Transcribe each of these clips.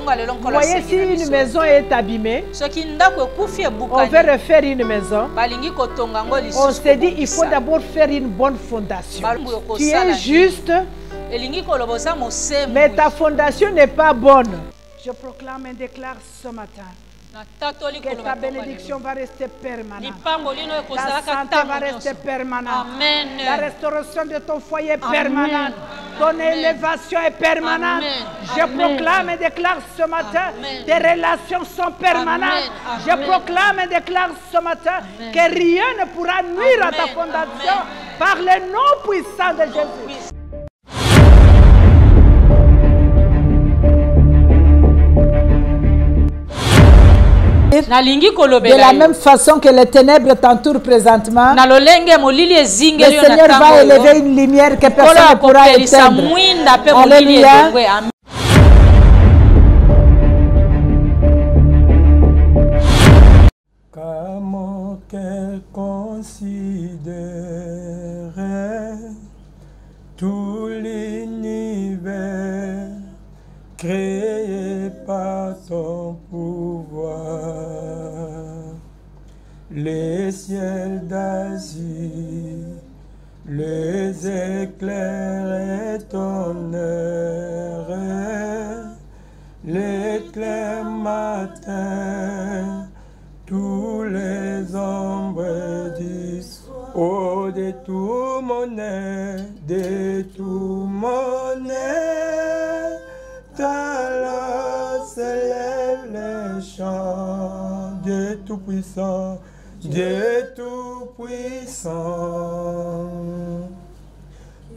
voyez, si une maison est abîmée, on veut refaire une maison. On s'est dit il faut d'abord faire une bonne fondation. Tu es juste, mais ta fondation n'est pas bonne. Je proclame et déclare ce matin que ta bénédiction va rester permanente. Ta santé va rester permanente. La restauration de ton foyer est permanente. Ton élévation est permanente. Je proclame et déclare ce matin tes relations sont permanentes. Je proclame et déclare ce matin que rien ne pourra nuire à ta fondation par le nom puissant de Jésus. De la même façon que les ténèbres t'entourent présentement, le Seigneur va élever une lumière que personne ne pourra éteindre. Alléluia. Car mon cœur considérait tout l'univers créé par ton pouvoir, les ciels d'Asie, les éclairs et ton heure, l'éclair matin, tous les ombres disent, oh, de tout mon être, de tout mon être, alors s'élève les chants de Tout-Puissant, de Tout-Puissant.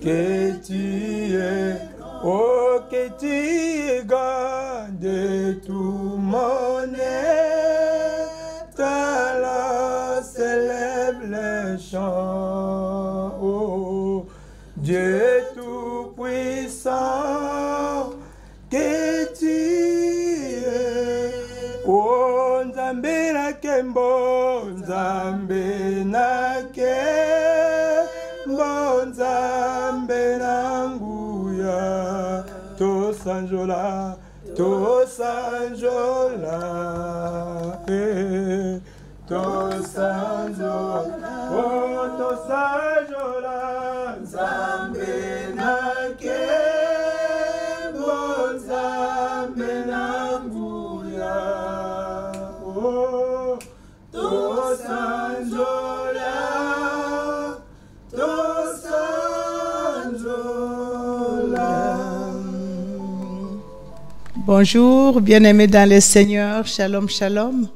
Que tu es, oh, que tu es God de tout mon être, alors s'élève les chants, oh, Dieu Tout-Puissant. Que tu es, oh, Nzambe na kembo, Nzambe na kembo, Nzambe na nguya, to sanjola, to sanjola, to sanjola, oh, to sanjola, Nzambe na kembo. Bonjour, bien-aimés dans le Seigneur, shalom, shalom.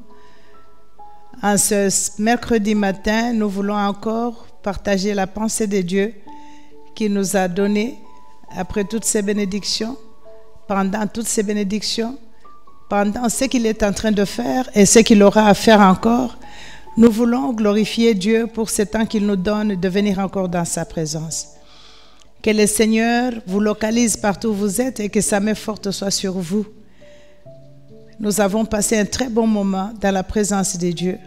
En ce mercredi matin, nous voulons encore partager la pensée de Dieu qui nous a donné, après toutes ces bénédictions, pendant toutes ces bénédictions, pendant ce qu'il est en train de faire et ce qu'il aura à faire encore. Nous voulons glorifier Dieu pour ce temps qu'il nous donne de venir encore dans sa présence. Que le Seigneur vous localise partout où vous êtes et que sa main forte soit sur vous. Nous avons passé un très bon moment dans la présence de Dieu.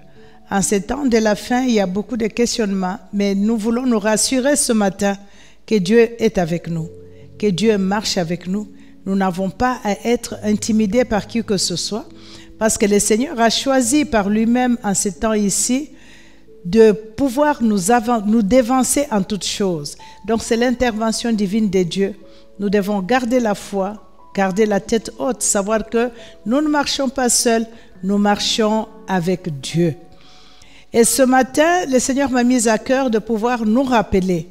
En ce temps de la fin, il y a beaucoup de questionnements, mais nous voulons nous rassurer ce matin que Dieu est avec nous, que Dieu marche avec nous. Nous n'avons pas à être intimidés par qui que ce soit, parce que le Seigneur a choisi par lui-même en ce temps ici de pouvoir nous dévancer en toutes choses. Donc c'est l'intervention divine de Dieu. Nous devons garder la foi, garder la tête haute, savoir que nous ne marchons pas seuls, nous marchons avec Dieu. Et ce matin, le Seigneur m'a mis à cœur de pouvoir nous rappeler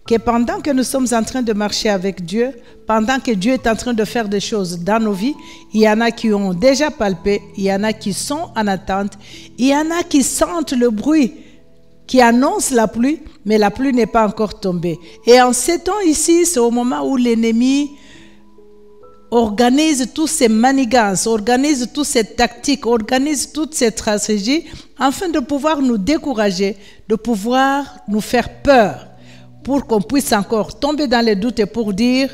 que pendant que nous sommes en train de marcher avec Dieu, pendant que Dieu est en train de faire des choses dans nos vies, il y en a qui ont déjà palpé, il y en a qui sont en attente, il y en a qui sentent le bruit qui annonce la pluie, mais la pluie n'est pas encore tombée. Et en ces temps ici, c'est au moment où l'ennemi organise tous ces manigances, organise toutes ces tactiques, organise toutes ces stratégies afin de pouvoir nous décourager, de pouvoir nous faire peur, pour qu'on puisse encore tomber dans les doutes et pour dire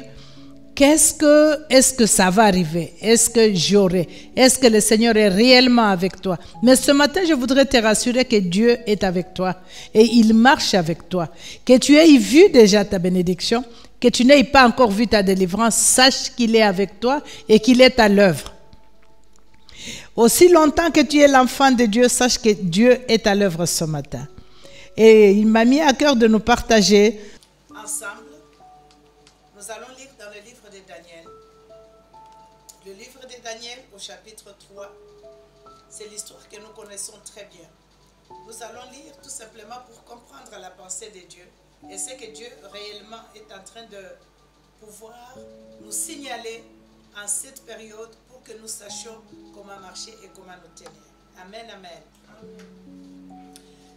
est-ce que ça va arriver? Est-ce que j'aurai? Est-ce que le Seigneur est réellement avec toi? Mais ce matin, je voudrais te rassurer que Dieu est avec toi et il marche avec toi. Que tu aies vu déjà ta bénédiction, que tu n'aies pas encore vu ta délivrance, sache qu'il est avec toi et qu'il est à l'œuvre. Aussi longtemps que tu es l'enfant de Dieu, sache que Dieu est à l'œuvre ce matin. Et il m'a mis à cœur de nous partager. Ensemble, nous allons lire dans le livre de Daniel. Le livre de Daniel au chapitre 3, c'est l'histoire que nous connaissons très bien. Nous allons lire tout simplement pour comprendre la pensée de Dieu et ce que Dieu réellement est en train de pouvoir nous signaler en cette période pour que nous sachions comment marcher et comment nous tenir. Amen, amen.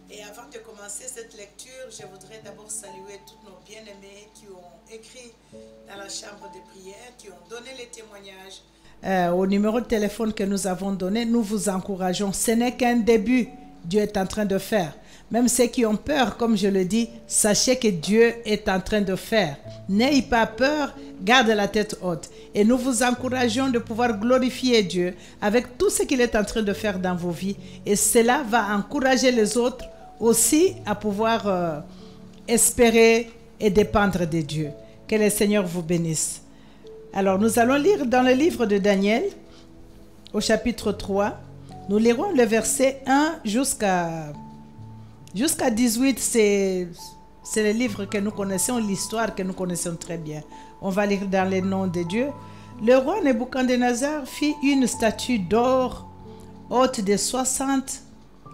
Et avant de commencer cette lecture, je voudrais d'abord saluer tous nos bien-aimés qui ont écrit dans la chambre de prière, qui ont donné les témoignages. Au numéro de téléphone que nous avons donné, nous vous encourageons. Ce n'est qu'un début. Dieu est en train de faire. Même ceux qui ont peur, comme je le dis, sachez que Dieu est en train de faire. N'ayez pas peur, garde la tête haute. Et nous vous encourageons de pouvoir glorifier Dieu avec tout ce qu'il est en train de faire dans vos vies. Et cela va encourager les autres aussi à pouvoir espérer et dépendre de Dieu. Que le Seigneur vous bénisse. Alors, nous allons lire dans le livre de Daniel, au chapitre 3. Nous lirons le verset 1 jusqu'à 18. C'est le livre que nous connaissons, l'histoire que nous connaissons très bien. On va lire dans le nom de Dieu. Le roi Nebuchadnezzar fit une statue d'or haute de 60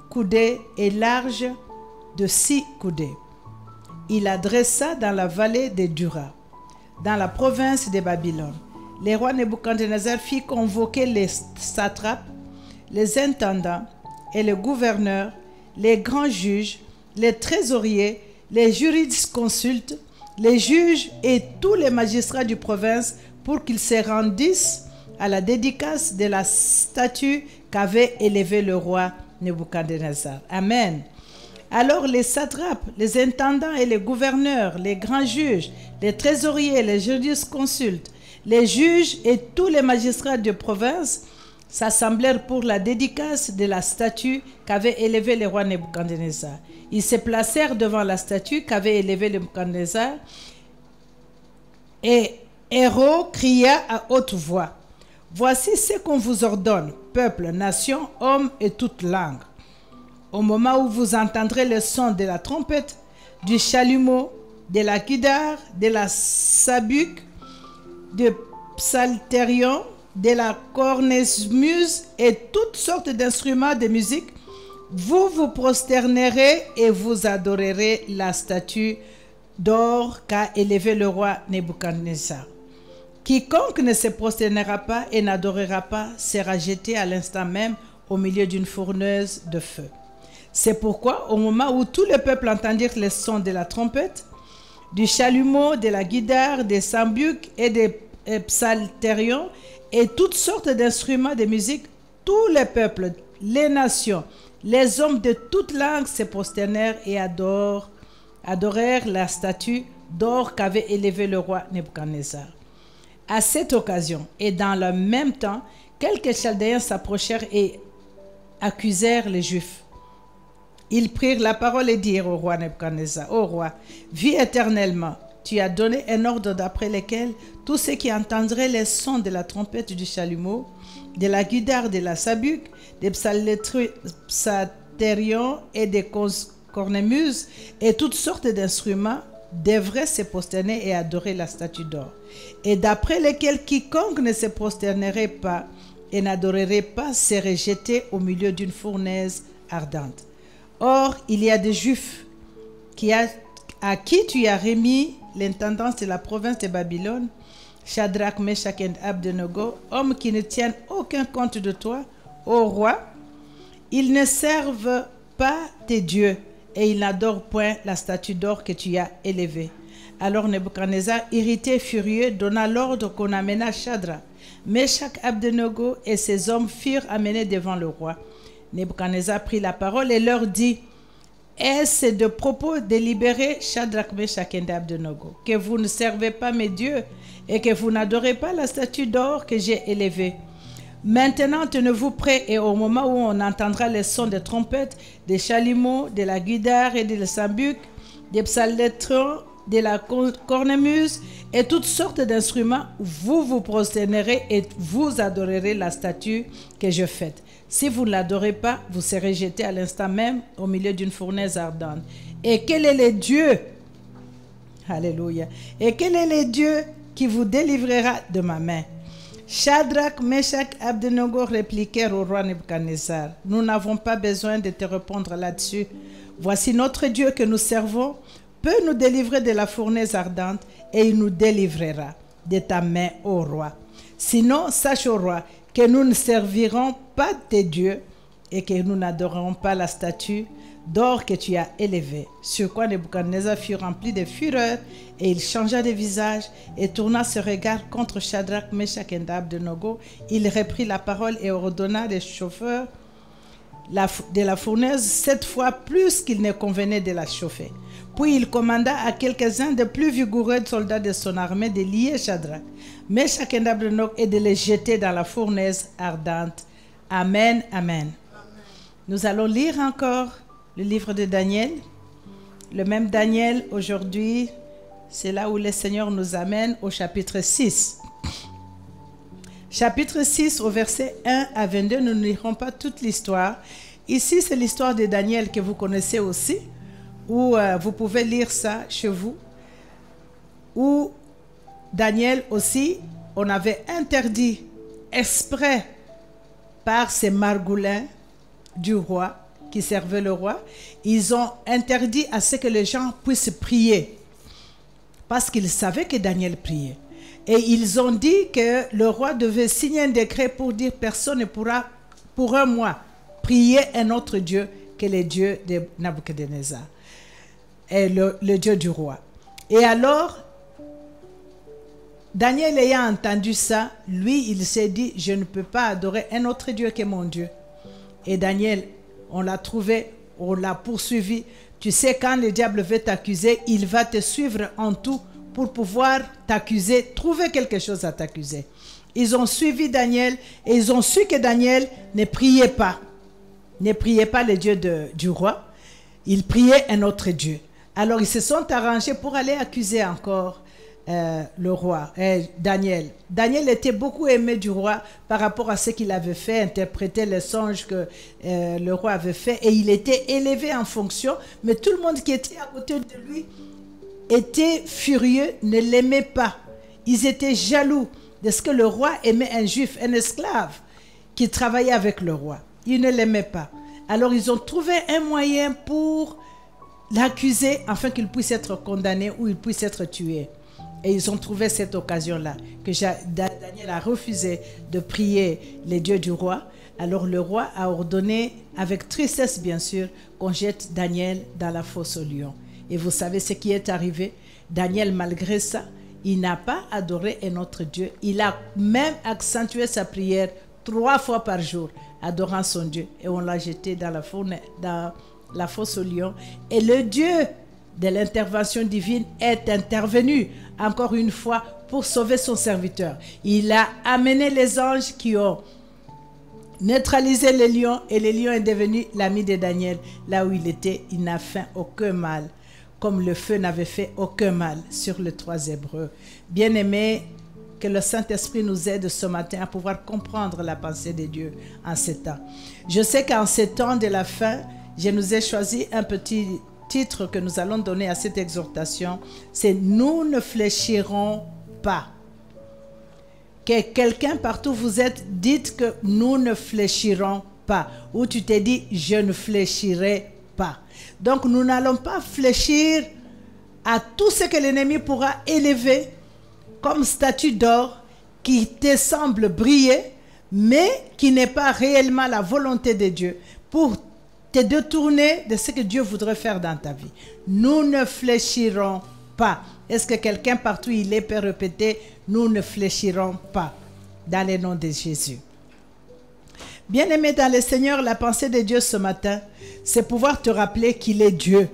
coudées et large de 6 coudées. Il la dressa dans la vallée de Dura, dans la province de Babylone. Le roi Nebuchadnezzar fit convoquer les satrapes, les intendants et les gouverneurs, les grands juges, les trésoriers, les jurisconsultes, les juges et tous les magistrats du province pour qu'ils se rendissent à la dédicace de la statue qu'avait élevée le roi Nebuchadnezzar. Amen. Alors les satrapes, les intendants et les gouverneurs, les grands juges, les trésoriers, les jurisconsultes, les juges et tous les magistrats de province s'assemblèrent pour la dédicace de la statue qu'avait élevée le roi Nebuchadnezzar. Ils se placèrent devant la statue qu'avait élevée Nebuchadnezzar et Héros cria à haute voix: « Voici ce qu'on vous ordonne, peuple, nation, hommes et toute langue. Au moment où vous entendrez le son de la trompette, du chalumeau, de la guitare, de la sabuque, du psalterion, de la cornemuse et toutes sortes d'instruments de musique, vous vous prosternerez et vous adorerez la statue d'or qu'a élevée le roi Nebuchadnezzar. Quiconque ne se prosternera pas et n'adorera pas sera jeté à l'instant même au milieu d'une fournaise de feu. C'est pourquoi, au moment où tout le peuple entendirent le son de la trompette, du chalumeau, de la guitare, des sambucs et des psalterions et toutes sortes d'instruments de musique, tous les peuples, les nations, les hommes de toute langue se prosternèrent et adorèrent la statue d'or qu'avait élevée le roi Nebuchadnezzar. À cette occasion, et dans le même temps, quelques Chaldéens s'approchèrent et accusèrent les Juifs. Ils prirent la parole et dirent au roi Nebuchadnezzar: « Ô roi, vis éternellement. Tu as donné un ordre d'après lequel tous ceux qui entendraient les sons de la trompette du chalumeau, de la guitare, de la sabuque, des psalterions et des cornemuses et toutes sortes d'instruments devraient se prosterner et adorer la statue d'or, et d'après lesquels quiconque ne se prosternerait pas et n'adorerait pas serait jeté au milieu d'une fournaise ardente. Or, il y a des Juifs à qui tu as remis l'intendance de la province de Babylone, Shadrach, Meshach et Abednego, hommes qui ne tiennent aucun compte de toi, ô roi. Ils ne servent pas tes dieux et ils n'adorent point la statue d'or que tu as élevée. » Alors Nebuchadnezzar, irrité et furieux, donna l'ordre qu'on amena Shadrach, Meshach, Abednego et ses hommes furent amenés devant le roi. Nebuchadnezzar prit la parole et leur dit: « Est-ce de propos délibérés, Shadrach, Meshach et Abednego, que vous ne servez pas mes dieux et que vous n'adorez pas la statue d'or que j'ai élevée? Maintenant, tenez-vous prêts, et au moment où on entendra les sons des trompettes, des chalumeaux, de la guitare et des sambucs, des psalterions de la cornemuse et toutes sortes d'instruments, vous vous prosternerez et vous adorerez la statue que je faite. Si vous ne l'adorez pas, vous serez jeté à l'instant même au milieu d'une fournaise ardente. Et quel est le Dieu? Alléluia. Et quel est le Dieu qui vous délivrera de ma main? Shadrach, Meshach, Abednego répliquèrent au roi Nebuchadnezzar. Nous n'avons pas besoin de te répondre là-dessus. Voici notre Dieu que nous servons peut nous délivrer de la fournaise ardente et il nous délivrera de ta main, ô roi. Sinon, sache, ô roi, que nous ne servirons pas tes dieux et que nous n'adorerons pas la statue d'or que tu as élevée. Sur quoi Nebuchadnezzar fut rempli de fureur et il changea de visage et tourna ce regard contre Shadrach, Meshach et Abednego. Il reprit la parole et ordonna des chauffeurs de la fournaise 7 fois plus qu'il ne convenait de la chauffer. Puis il commanda à quelques-uns des plus vigoureux soldats de son armée de lier Shadrach, Meshach et Abednego et de les jeter dans la fournaise ardente. Amen, amen. Nous allons lire encore le livre de Daniel. Le même Daniel, aujourd'hui, c'est là où le Seigneur nous amène au chapitre 6. Chapitre 6, au verset 1 à 22, nous ne lirons pas toute l'histoire. Ici, c'est l'histoire de Daniel que vous connaissez aussi, où vous pouvez lire ça chez vous. Où Daniel aussi, on avait interdit exprès par ces margoulins du roi, qui servaient le roi, ils ont interdit à ce que les gens puissent prier, parce qu'ils savaient que Daniel priait. Et ils ont dit que le roi devait signer un décret pour dire personne ne pourra pour un mois prier un autre Dieu que le Dieu de Nabuchodonosor, et le Dieu du roi. Et alors, Daniel ayant entendu ça, lui, il s'est dit, je ne peux pas adorer un autre Dieu que mon Dieu. Et Daniel, on l'a trouvé, on l'a poursuivi. Tu sais, quand le diable veut t'accuser, il va te suivre en tout pour pouvoir t'accuser, trouver quelque chose à t'accuser. Ils ont suivi Daniel et ils ont su que Daniel ne priait pas le Dieu du roi. Il priait un autre Dieu. Alors ils se sont arrangés pour aller accuser encore le roi, Daniel. Daniel était beaucoup aimé du roi par rapport à ce qu'il avait fait, interpréter les songes que le roi avait fait, et il était élevé en fonction, mais tout le monde qui était à côté de lui était furieux, ne l'aimait pas. Ils étaient jaloux de ce que le roi aimait un juif, un esclave qui travaillait avec le roi. Ils ne l'aimaient pas. Alors ils ont trouvé un moyen pour l'accuser afin qu'il puisse être condamné ou il puisse être tué. Et ils ont trouvé cette occasion-là, que Daniel a refusé de prier les dieux du roi. Alors le roi a ordonné, avec tristesse bien sûr, qu'on jette Daniel dans la fosse aux lions. Et vous savez ce qui est arrivé? Daniel, malgré ça, il n'a pas adoré un autre Dieu. Il a même accentué sa prière 3 fois par jour, adorant son Dieu. Et on l'a jeté dans la fosse aux lions. Et le Dieu de l'intervention divine est intervenu encore une fois pour sauver son serviteur. Il a amené les anges qui ont neutralisé les lions, et les lions est devenu l'ami de Daniel. Là où il était, il n'a fait aucun mal, comme le feu n'avait fait aucun mal sur les 3 Hébreux. Bien-aimés, que le Saint-Esprit nous aide ce matin à pouvoir comprendre la pensée de Dieu en ces temps. Je sais qu'en ces temps de la fin, je nous ai choisi un petit titre que nous allons donner à cette exhortation, c'est « Nous ne fléchirons pas ». Que quelqu'un partout vous êtes, dites que « Nous ne fléchirons pas ». Ou tu t'es dit « Je ne fléchirai pas ». Donc nous n'allons pas fléchir à tout ce que l'ennemi pourra élever comme statue d'or qui te semble briller, mais qui n'est pas réellement la volonté de Dieu pour te détourner de ce que Dieu voudrait faire dans ta vie. Nous ne fléchirons pas. Est-ce que quelqu'un partout il est peut répéter, nous ne fléchirons pas, dans le nom de Jésus. Bien-aimé dans le Seigneur, la pensée de Dieu ce matin, c'est pouvoir te rappeler qu'il est Dieu.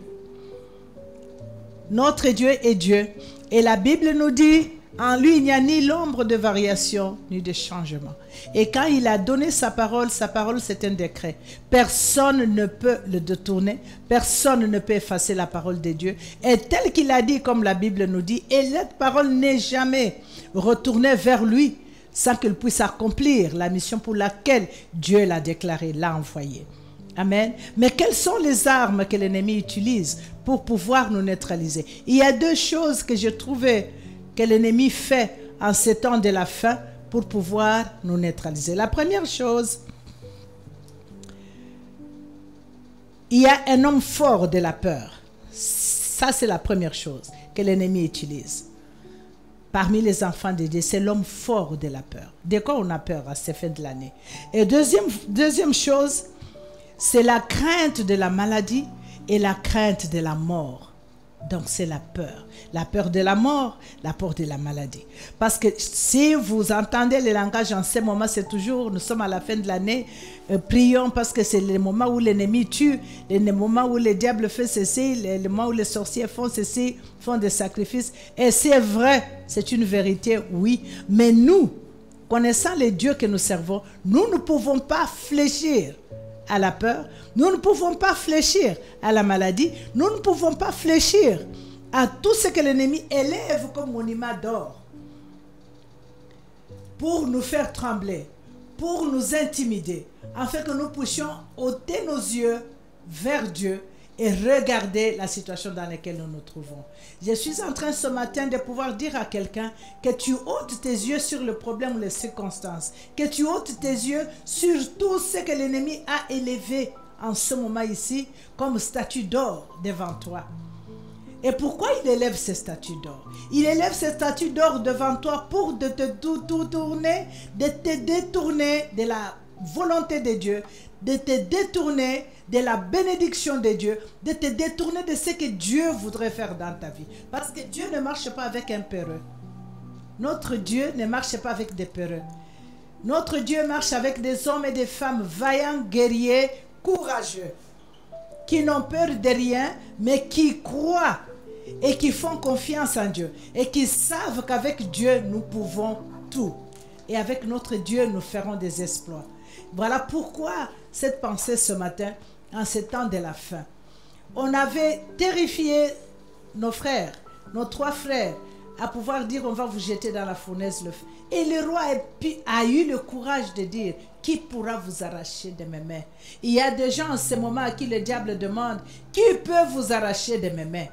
Notre Dieu est Dieu. Et la Bible nous dit En lui, il n'y a ni l'ombre de variation, ni de changement. Et quand il a donné sa parole, c'est un décret. Personne ne peut le détourner, personne ne peut effacer la parole de Dieu. Et tel qu'il a dit, comme la Bible nous dit, et cette parole n'est jamais retournée vers lui sans qu'il puisse accomplir la mission pour laquelle Dieu l'a déclaré, l'a envoyé. Amen. Mais quelles sont les armes que l'ennemi utilise pour pouvoir nous neutraliser? Il y a deux choses que je trouvais que l'ennemi fait en ces temps de la fin pour pouvoir nous neutraliser. La première chose, il y a un homme fort de la peur. Ça, c'est la première chose que l'ennemi utilise. Parmi les enfants de Dieu, c'est l'homme fort de la peur. De quoi on a peur à ces fins de l'année? Et deuxième chose, c'est la crainte de la maladie et la crainte de la mort. Donc c'est la peur de la mort, la peur de la maladie. Parce que si vous entendez le langage en ce moment, c'est toujours, nous sommes à la fin de l'année, prions parce que c'est le moment où l'ennemi tue, le moment où le diable fait ceci, le moment où les sorciers font ceci, font des sacrifices. Et c'est vrai, c'est une vérité, oui. Mais nous, connaissant les dieux que nous servons, nous ne pouvons pas fléchir à la peur, nous ne pouvons pas fléchir à la maladie, nous ne pouvons pas fléchir à tout ce que l'ennemi élève comme monument d'or pour nous faire trembler, pour nous intimider, afin que nous puissions ôter nos yeux vers Dieu et regarder la situation dans laquelle nous nous trouvons. Je suis en train ce matin de pouvoir dire à quelqu'un que tu ôtes tes yeux sur le problème ou les circonstances, que tu ôtes tes yeux sur tout ce que l'ennemi a élevé en ce moment ici comme statue d'or devant toi. Et pourquoi il élève ces statues d'or? Il élève ces statues d'or devant toi pour de te tourner, de te détourner de la volonté de Dieu, de te détourner de la bénédiction de Dieu, de te détourner de ce que Dieu voudrait faire dans ta vie. Parce que Dieu ne marche pas avec un peureux. Notre Dieu ne marche pas avec des peureux. Notre Dieu marche avec des hommes et des femmes vaillants, guerriers, courageux, qui n'ont peur de rien, mais qui croient et qui font confiance en Dieu et qui savent qu'avec Dieu, nous pouvons tout. Et avec notre Dieu, nous ferons des exploits. Voilà pourquoi cette pensée ce matin, en ce temps de la fin. On avait terrifié nos frères, nos 3 frères, à pouvoir dire on va vous jeter dans la fournaise le feu. Et le roi a eu le courage de dire qui pourra vous arracher de mes mains? Il y a des gens en ce moment à qui le diable demande qui peut vous arracher de mes mains?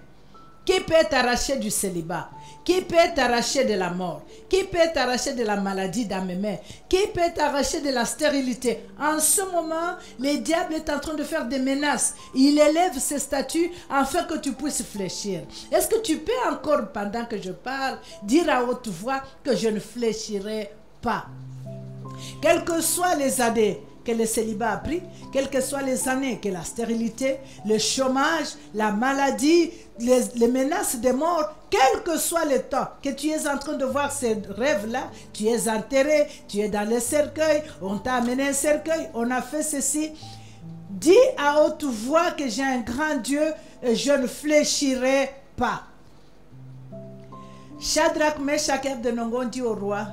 Qui peut t'arracher du célibat? Qui peut t'arracher de la mort? Qui peut t'arracher de la maladie dans mes mains? Qui peut t'arracher de la stérilité? En ce moment, le diable est en train de faire des menaces. Il élève ses statues afin que tu puisses fléchir. Est-ce que tu peux encore, pendant que je parle, dire à haute voix que je ne fléchirai pas? Quelles que soient les années que le célibat a pris, quelles que soient les années que la stérilité, le chômage, la maladie, les menaces de mort, quel que soit le temps que tu es en train de voir ces rêves-là, tu es enterré, tu es dans le cercueil, on t'a amené un cercueil, on a fait ceci. Dis à haute voix que j'ai un grand Dieu et je ne fléchirai pas. Shadrach, Meshach et Abednego dit au roi,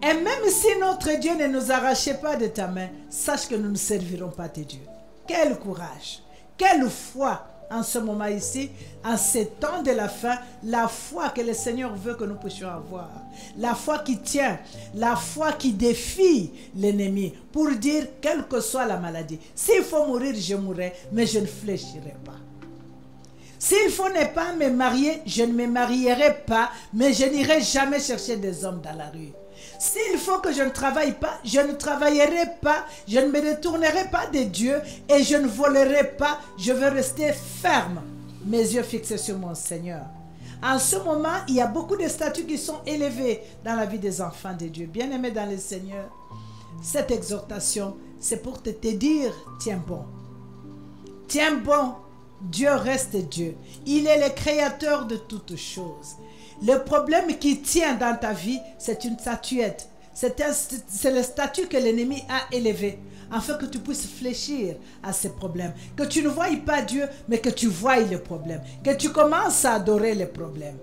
et même si notre Dieu ne nous arrachait pas de ta main, sache que nous ne servirons pas tes dieux. Quel courage, quelle foi en ce moment ici, en ces temps de la fin, la foi que le Seigneur veut que nous puissions avoir. La foi qui tient, la foi qui défie l'ennemi pour dire quelle que soit la maladie. S'il faut mourir, je mourrai, mais je ne fléchirai pas. S'il faut ne pas me marier, je ne me marierai pas, mais je n'irai jamais chercher des hommes dans la rue. S'il faut que je ne travaille pas, je ne travaillerai pas, je ne me détournerai pas de Dieu et je ne volerai pas, je veux rester ferme, mes yeux fixés sur mon Seigneur. En ce moment, il y a beaucoup de statues qui sont élevées dans la vie des enfants de Dieu. Bien-aimés dans le Seigneur, cette exhortation, c'est pour te dire, tiens bon. Tiens bon, Dieu reste Dieu. Il est le créateur de toutes choses. Le problème qui tient dans ta vie, c'est une statuette. C'est le statut que l'ennemi a élevé, afin que tu puisses fléchir à ces problèmes. Que tu ne voies pas Dieu, mais que tu voies le problème. Que tu commences à adorer les problèmes.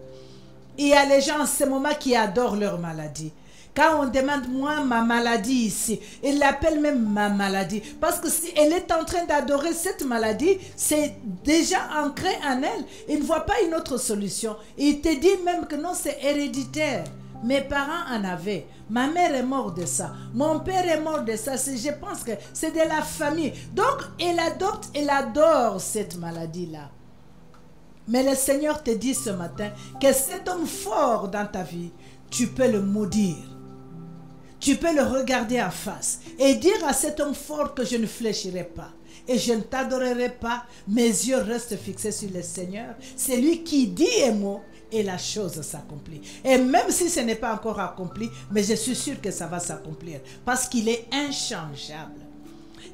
Il y a les gens en ce moment qui adorent leur maladie. Quand on demande, moi, ma maladie ici, ils l'appellent même ma maladie. Parce que si elle est en train d'adorer cette maladie, c'est déjà ancré en elle. Il ne voit pas une autre solution. Il te dit même que non, c'est héréditaire. Mes parents en avaient. Ma mère est morte de ça. Mon père est mort de ça. Je pense que c'est de la famille. Donc, elle adopte, elle adore cette maladie-là. Mais le Seigneur te dit ce matin que cet homme fort dans ta vie, tu peux le maudire. Tu peux le regarder en face et dire à cet homme fort que je ne fléchirai pas et je ne t'adorerai pas. Mes yeux restent fixés sur le Seigneur. C'est lui qui dit un mot et la chose s'accomplit. Et même si ce n'est pas encore accompli, mais je suis sûr que ça va s'accomplir parce qu'il est inchangeable.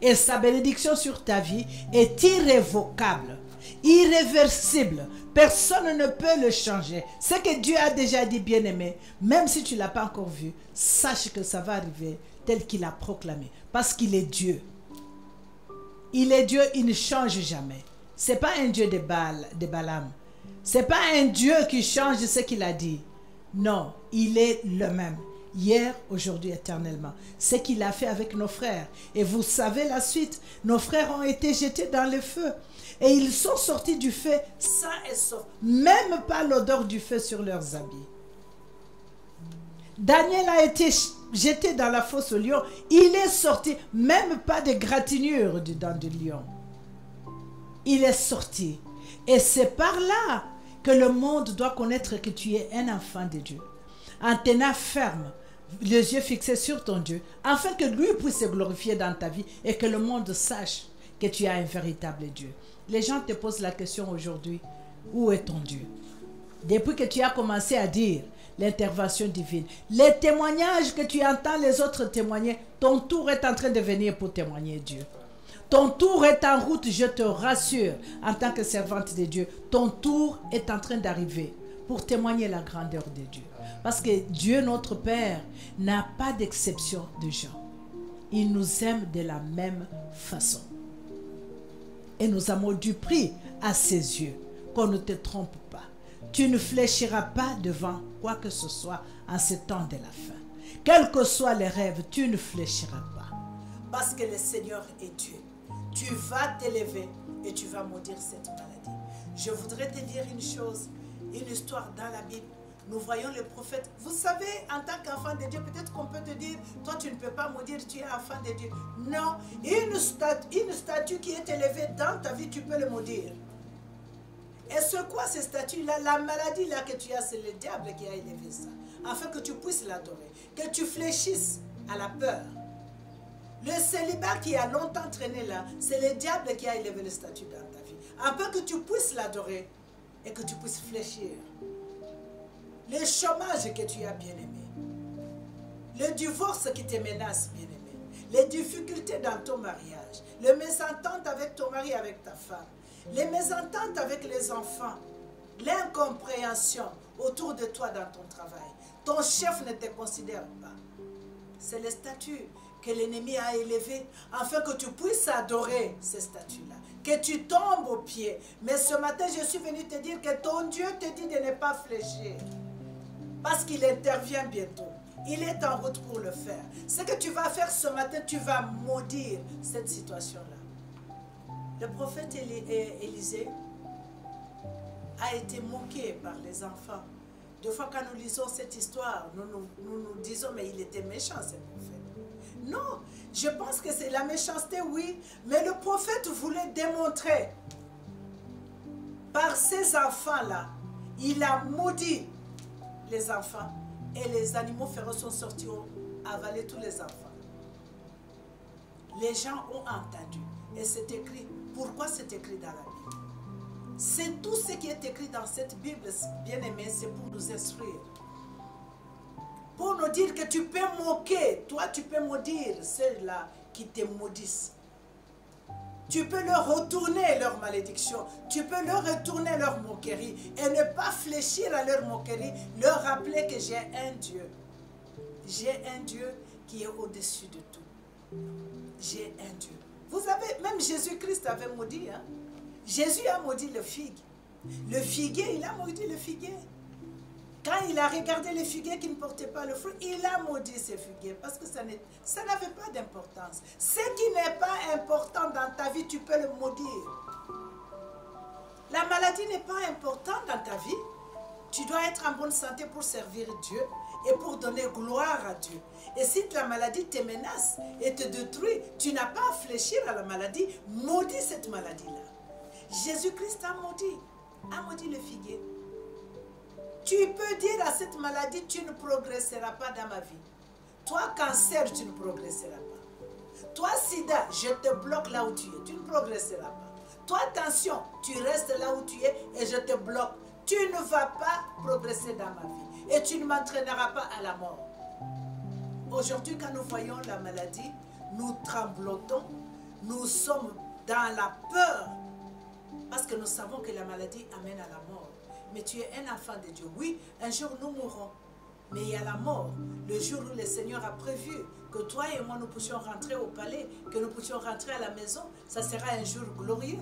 Et sa bénédiction sur ta vie est irrévocable, irréversible. Personne ne peut le changer. Ce que Dieu a déjà dit, bien-aimé, même si tu ne l'as pas encore vu, sache que ça va arriver tel qu'il a proclamé. Parce qu'il est Dieu. Il est Dieu, il ne change jamais. Ce n'est pas un Dieu de Balaam. Ce n'est pas un Dieu qui change ce qu'il a dit. Non, il est le même. Hier, aujourd'hui, éternellement. Ce qu'il a fait avec nos frères. Et vous savez la suite. Nos frères ont été jetés dans le feu. Et ils sont sortis du feu sains et saufs. Même pas l'odeur du feu sur leurs habits. Daniel a été jeté dans la fosse au lion. Il est sorti. Même pas de gratinure dedans du lion. Il est sorti. Et c'est par là que le monde doit connaître que tu es un enfant de Dieu. En tenant ferme, les yeux fixés sur ton Dieu, afin que lui puisse se glorifier dans ta vie et que le monde sache que tu as un véritable Dieu. Les gens te posent la question aujourd'hui, où est ton Dieu? Depuis que tu as commencé à dire l'intervention divine, les témoignages que tu entends les autres témoigner, ton tour est en train de venir pour témoigner Dieu. Ton tour est en route, je te rassure, en tant que servante de Dieu, ton tour est en train d'arriver pour témoigner la grandeur de Dieu. Parce que Dieu, notre Père, n'a pas d'exception de gens. Il nous aime de la même façon. Et nous avons du prix à ses yeux, qu'on ne te trompe pas. Tu ne fléchiras pas devant quoi que ce soit en ce temps de la fin. Quels que soient les rêves, tu ne fléchiras pas. Parce que le Seigneur est Dieu. Tu vas t'élever et tu vas maudire cette maladie. Je voudrais te dire une chose, une histoire dans la Bible. Nous voyons le prophète. Vous savez, en tant qu'enfant de Dieu, peut-être qu'on peut te dire, toi tu ne peux pas maudire, tu es enfant de Dieu. Non, une statue qui est élevée dans ta vie, tu peux le maudire. Et c'est quoi ces statues-là? La maladie-là que tu as, c'est le diable qui a élevé ça. Afin que tu puisses l'adorer, que tu fléchisses à la peur. Le célibat qui a longtemps traîné là, c'est le diable qui a élevé le statut dans ta vie. Afin que tu puisses l'adorer et que tu puisses fléchir. Le chômage que tu as, bien-aimé. Le divorce qui te menace, bien-aimé. Les difficultés dans ton mariage. Les mésententes avec ton mari, avec ta femme. Les mésententes avec les enfants. L'incompréhension autour de toi dans ton travail. Ton chef ne te considère pas. C'est le statut que l'ennemi a élevé afin que tu puisses adorer ces statuts-là. Que tu tombes aux pieds. Mais ce matin, je suis venu te dire que ton Dieu te dit de ne pas fléchir. Parce qu'il intervient bientôt. Il est en route pour le faire. Ce que tu vas faire ce matin, tu vas maudire cette situation-là. Le prophète Élisée a été moqué par les enfants. Deux fois quand nous lisons cette histoire, nous disons, mais il était méchant ce prophète. Non, je pense que c'est la méchanceté, oui, mais le prophète voulait démontrer par ces enfants-là, il a maudit les enfants et les animaux féroces sont sortis avaler tous les enfants. Les gens ont entendu et c'est écrit. Pourquoi c'est écrit dans la Bible? C'est tout ce qui est écrit dans cette Bible, bien-aimé, c'est pour nous instruire. Pour nous dire que tu peux moquer, toi tu peux maudire ceux-là qui te maudissent. Tu peux leur retourner leur malédiction. Tu peux leur retourner leur moquerie. Et ne pas fléchir à leur moquerie. Leur rappeler que j'ai un Dieu. J'ai un Dieu qui est au-dessus de tout. J'ai un Dieu. Vous savez, même Jésus-Christ avait maudit. Hein? Jésus a maudit le figue. Le figuier, il a maudit le figuier. Quand il a regardé les figuiers qui ne portaient pas le fruit, il a maudit ces figuiers parce que ça n'avait pas d'importance. Ce qui n'est pas important dans ta vie, tu peux le maudire. La maladie n'est pas importante dans ta vie. Tu dois être en bonne santé pour servir Dieu et pour donner gloire à Dieu. Et si la maladie te menace et te détruit, tu n'as pas à fléchir à la maladie, maudis cette maladie-là. Jésus-Christ a maudit le figuier. Tu peux dire à cette maladie, tu ne progresseras pas dans ma vie. Toi, cancer, tu ne progresseras pas. Toi, sida, je te bloque là où tu es, tu ne progresseras pas. Toi, tension, tu restes là où tu es et je te bloque. Tu ne vas pas progresser dans ma vie et tu ne m'entraîneras pas à la mort. Aujourd'hui, quand nous voyons la maladie, nous tremblotons, nous sommes dans la peur parce que nous savons que la maladie amène à la mort. Mais tu es un enfant de Dieu. Oui, un jour nous mourrons, mais il y a la mort. Le jour où le Seigneur a prévu que toi et moi nous puissions rentrer au palais, que nous puissions rentrer à la maison, ça sera un jour glorieux.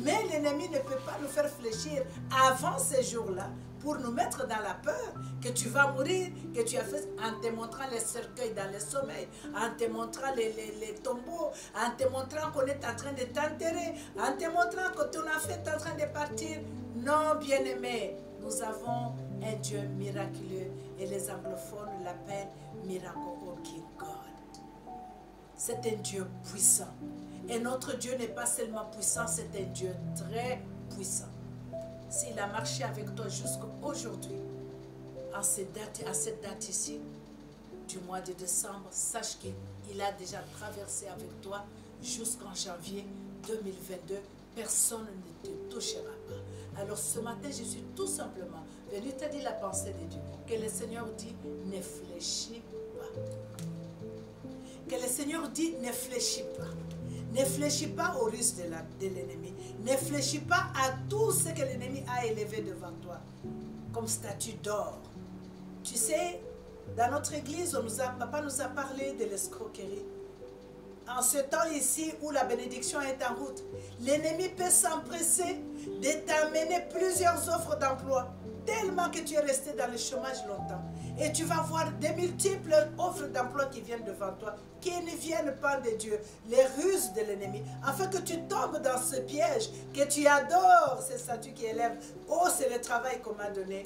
Mais l'ennemi ne peut pas nous faire fléchir avant ces jours-là pour nous mettre dans la peur que tu vas mourir, que tu as fait en te montrant les cercueils dans le sommeil, en te montrant les tombeaux, en te montrant qu'on est en train de t'enterrer, en te montrant que ton enfant est en train de partir. Non, bien-aimé, nous avons un Dieu miraculeux et les anglophones l'appellent Miracle Working God. C'est un Dieu puissant. Et notre Dieu n'est pas seulement puissant, c'est un Dieu très puissant. S'il a marché avec toi jusqu'à aujourd'hui, à cette date ici, du mois de décembre, sache qu'il a déjà traversé avec toi jusqu'en janvier 2022. Personne ne te touchera pas. Alors ce matin, je suis tout simplement venu te dire la pensée de Dieu. Que le Seigneur dit, ne fléchis pas. Que le Seigneur dit, ne fléchis pas. Ne fléchis pas au risque de l'ennemi. Ne fléchis pas à tout ce que l'ennemi a élevé devant toi, comme statue d'or. Tu sais, dans notre église, papa nous a parlé de l'escroquerie. En ce temps ici où la bénédiction est en route, l'ennemi peut s'empresser de t'amener plusieurs offres d'emploi, tellement que tu es resté dans le chômage longtemps. Et tu vas voir des multiples offres d'emploi qui viennent devant toi, qui ne viennent pas de Dieu, les ruses de l'ennemi, afin que tu tombes dans ce piège, que tu adores ces statues qui élèvent. Oh, c'est le travail qu'on m'a donné,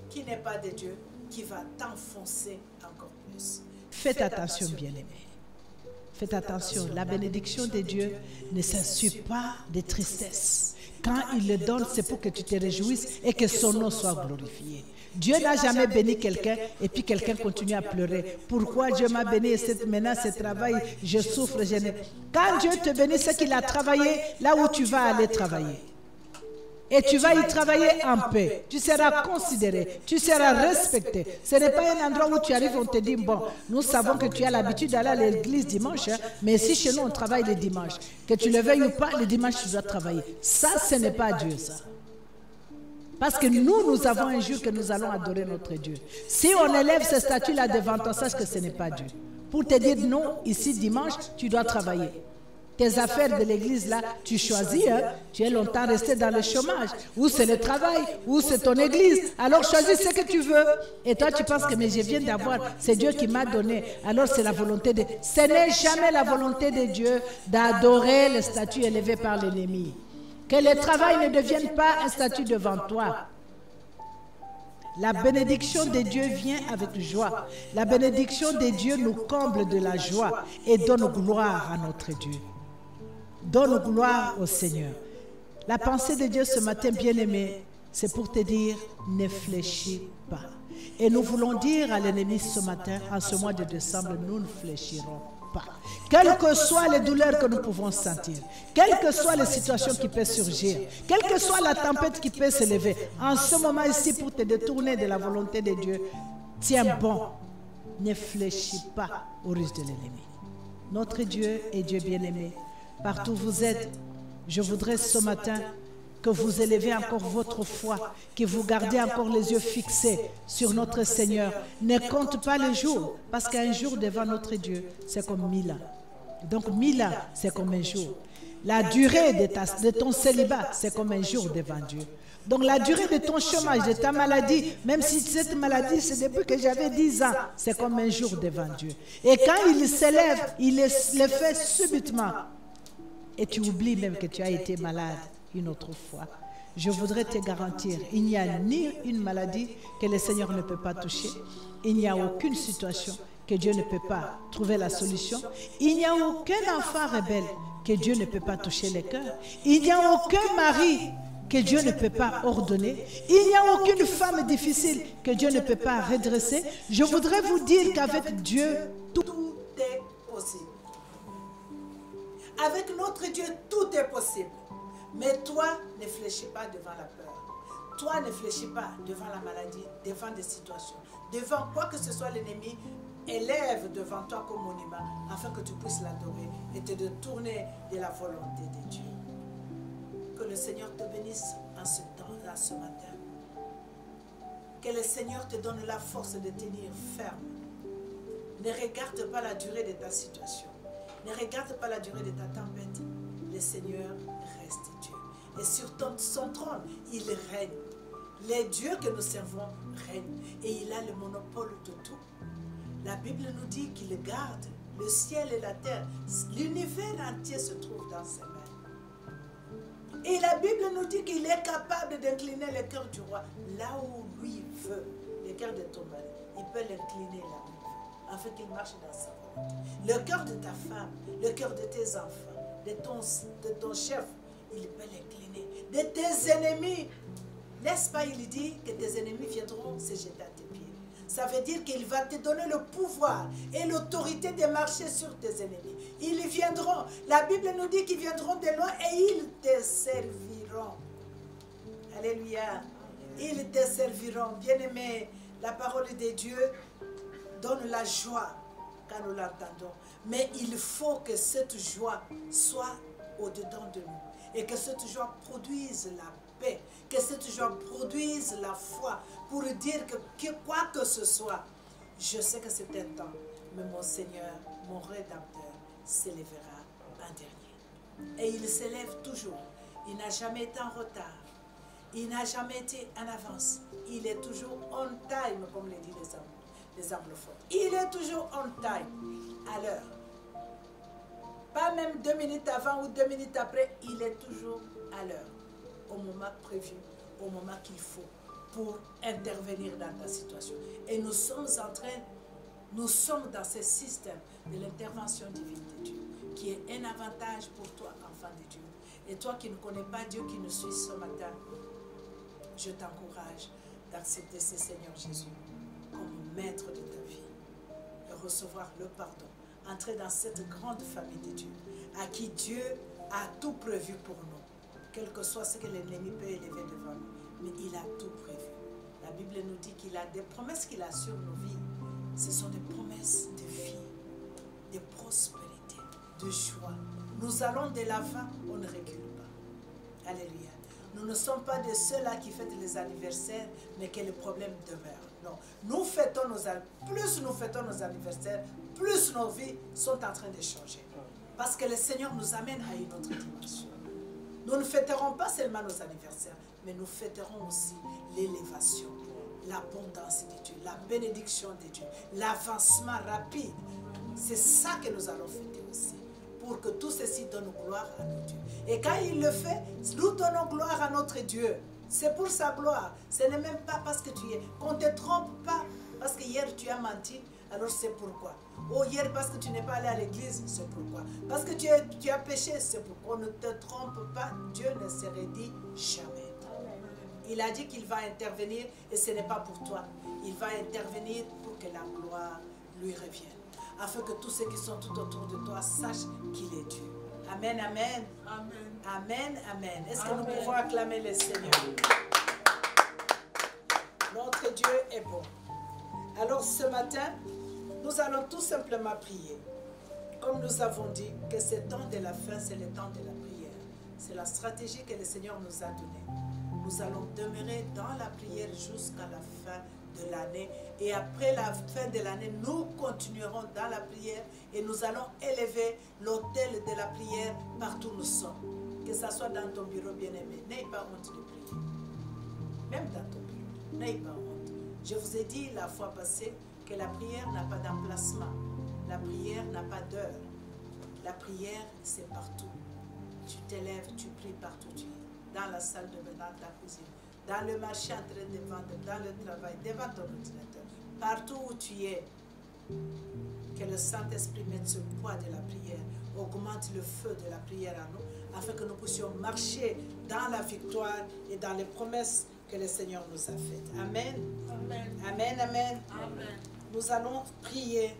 qui n'est pas de Dieu, qui va t'enfoncer encore plus. Faites attention, bien-aimés. Faites attention, la bénédiction de Dieu ne s'assume pas de tristesse. Quand il le donne, c'est pour que tu te réjouisses et que son nom soit glorifié. Dieu n'a jamais béni quelqu'un et puis quelqu'un continue à pleurer. Pourquoi Dieu m'a béni et maintenant ce travail, je souffre, je n'ai... Quand Dieu te bénit, c'est qu'il a travaillé là où tu vas aller travailler. Et tu vas y travailler en paix. Tu seras considéré, tu seras respecté. Ce n'est pas un endroit où tu arrives, on te dit, bon, nous savons que tu as l'habitude d'aller à l'église dimanche, hein, mais si chez nous on travaille le dimanche, que tu le veuilles ou pas, le dimanche tu dois travailler. Ça, ce n'est pas Dieu, ça. Parce que nous avons un jour que nous allons adorer notre Dieu. Si on élève ce statut-là devant toi, sache que ce n'est pas Dieu. Pour te dire non, ici dimanche, tu dois travailler. Tes affaires de l'église là, tu choisis, hein? Tu es longtemps resté dans le chômage, ou c'est le travail, ou c'est ton église. Alors choisis ce que tu veux. Et toi tu penses que mais je viens d'avoir, c'est Dieu qui m'a donné. Alors c'est la volonté de... Ce n'est jamais la volonté de Dieu d'adorer le statut élevé par l'ennemi. Que le travail ne devienne pas un statut devant toi. La bénédiction de Dieu vient avec joie. La bénédiction de Dieu nous comble de la joie et donne gloire à notre Dieu. Donne gloire au Seigneur. La pensée de Dieu ce matin, bien-aimé, c'est pour te dire, ne fléchis pas. Et nous voulons dire à l'ennemi ce matin, en ce mois de décembre, nous ne fléchirons pas. Quelles que soient les douleurs que nous pouvons sentir, quelles que soient les situations qui peuvent surgir, quelle que soit la tempête qui peut s'élever, en ce moment ici, pour te détourner de la volonté de Dieu, tiens bon, ne fléchis pas au risque de l'ennemi. Notre Dieu est Dieu bien-aimé. Partout où vous êtes, je voudrais ce matin que vous élevez encore votre foi, que vous gardez encore les yeux fixés sur notre Seigneur. Ne compte pas les jours, parce qu'un jour devant notre Dieu, c'est comme 1000 ans. Donc 1000 ans, c'est comme un jour. La durée de ton célibat, c'est comme un jour devant Dieu. Donc la durée de ton chômage, de ta maladie, même si cette maladie, c'est depuis que j'avais 10 ans, c'est comme un jour devant Dieu. Et quand il s'élève, il le fait subitement. Et tu oublies même que tu as été malade une autre fois. Je voudrais te garantir, il n'y a ni une maladie que le Seigneur ne peut pas toucher. Il n'y a aucune situation que Dieu ne peut pas trouver la solution. Il n'y a aucun enfant rebelle que Dieu ne peut pas toucher les cœurs. Il n'y a aucun mari que Dieu ne peut pas ordonner. Il n'y a aucune femme difficile que Dieu ne peut pas redresser. Je voudrais vous dire qu'avec Dieu, tout est possible. Avec notre Dieu, tout est possible. Mais toi, ne fléchis pas devant la peur. Toi, ne fléchis pas devant la maladie, devant des situations. Devant quoi que ce soit l'ennemi, élève devant toi comme monument afin que tu puisses l'adorer et te détourner de la volonté de Dieu. Que le Seigneur te bénisse en ce temps-là, ce matin. Que le Seigneur te donne la force de tenir ferme. Ne regarde pas la durée de ta situation. Ne regarde pas la durée de ta tempête. Le Seigneur reste Dieu. Et sur son trône, il règne. Les dieux que nous servons règnent. Et il a le monopole de tout. La Bible nous dit qu'il garde le ciel et la terre. L'univers entier se trouve dans ses mains. Et la Bible nous dit qu'il est capable d'incliner le cœur du roi là où lui veut. Le cœur de ton mari, il peut l'incliner là où il veut, afin qu'il marche dans sa volonté. Le cœur de ta femme, le cœur de tes enfants, de ton chef, il peut l'incliner. De tes ennemis, n'est-ce pas, il dit que tes ennemis viendront se jeter à tes pieds. Ça veut dire qu'il va te donner le pouvoir et l'autorité de marcher sur tes ennemis. Ils viendront. La Bible nous dit qu'ils viendront de loin et ils te serviront. Alléluia. Ils te serviront. Bien-aimé, la parole de Dieu donne la joie quand nous l'entendons. Mais il faut que cette joie soit au-dedans de nous. Et que cette joie produise la paix. Que cette joie produise la foi. Pour dire que quoi que ce soit, je sais que c'est un temps. Mais mon Seigneur, mon Rédempteur, s'élèvera en dernier. Et il s'élève toujours. Il n'a jamais été en retard. Il n'a jamais été en avance. Il est toujours on time, comme le disent les anglophones. Il est toujours on time, à l'heure. Pas même 2 minutes avant ou 2 minutes après, il est toujours à l'heure. Au moment prévu, au moment qu'il faut pour intervenir dans ta situation. Et nous sommes dans ce système de l'intervention divine de Dieu, qui est un avantage pour toi, enfant de Dieu. Et toi qui ne connais pas Dieu, qui nous suis ce matin, je t'encourage d'accepter ce Seigneur Jésus comme maître de ta vie et recevoir le pardon. Entrer dans cette grande famille de Dieu, à qui Dieu a tout prévu pour nous. Quel que soit ce que l'ennemi peut élever devant nous, mais il a tout prévu. La Bible nous dit qu'il a des promesses qu'il a sur nos vies. Ce sont des promesses de vie, de prospérité, de joie. Nous allons de l'avant, on ne recule pas. Alléluia. Nous ne sommes pas de ceux-là qui fêtent les anniversaires, mais que le problème demeure. Non. Nous fêtons plus nous fêtons nos anniversaires, plus nos vies sont en train de changer. Parce que le Seigneur nous amène à une autre dimension. Nous ne fêterons pas seulement nos anniversaires, mais nous fêterons aussi l'élévation, l'abondance de Dieu, la bénédiction de Dieu, l'avancement rapide. C'est ça que nous allons fêter aussi, pour que tout ceci donne gloire à notre Dieu. Et quand il le fait, nous donnons gloire à notre Dieu. C'est pour sa gloire. Ce n'est même pas parce que tu es. Qu'on ne te trompe pas, parce que hier tu as menti, alors c'est pourquoi. Oh, hier parce que tu n'es pas allé à l'église, c'est pourquoi. Parce que tu as péché, c'est pourquoi. On ne te trompe pas, Dieu ne se redit jamais. Il a dit qu'il va intervenir et ce n'est pas pour toi. Il va intervenir pour que la gloire lui revienne. Afin que tous ceux qui sont tout autour de toi sachent qu'il est Dieu. Amen, amen. Amen, amen. Amen. Est-ce que nous pouvons acclamer le Seigneur? Notre Dieu est bon. Alors ce matin, nous allons tout simplement prier. Comme nous avons dit que ce temps de la fin, c'est le temps de la prière. C'est la stratégie que le Seigneur nous a donnée. Nous allons demeurer dans la prière jusqu'à la fin de l'année. Et après la fin de l'année, nous continuerons dans la prière et nous allons élever l'autel de la prière partout où nous sommes. Que ce soit dans ton bureau, bien-aimé, n'aie pas honte de prier. Même dans ton bureau, n'aie pas honte. Je vous ai dit la fois passée que la prière n'a pas d'emplacement. La prière n'a pas d'heure. La prière, c'est partout. Tu t'élèves, tu pries partout tu es. Dans la salle de bain, dans ta cuisine, dans le marché en train de vendre, dans le travail, devant ton ordinateur. Partout où tu es, que le Saint-Esprit mette ce poids de la prière, augmente le feu de la prière en nous, afin que nous puissions marcher dans la victoire et dans les promesses que le Seigneur nous a faites. Amen. Amen. Amen. Amen. Amen. Nous allons prier.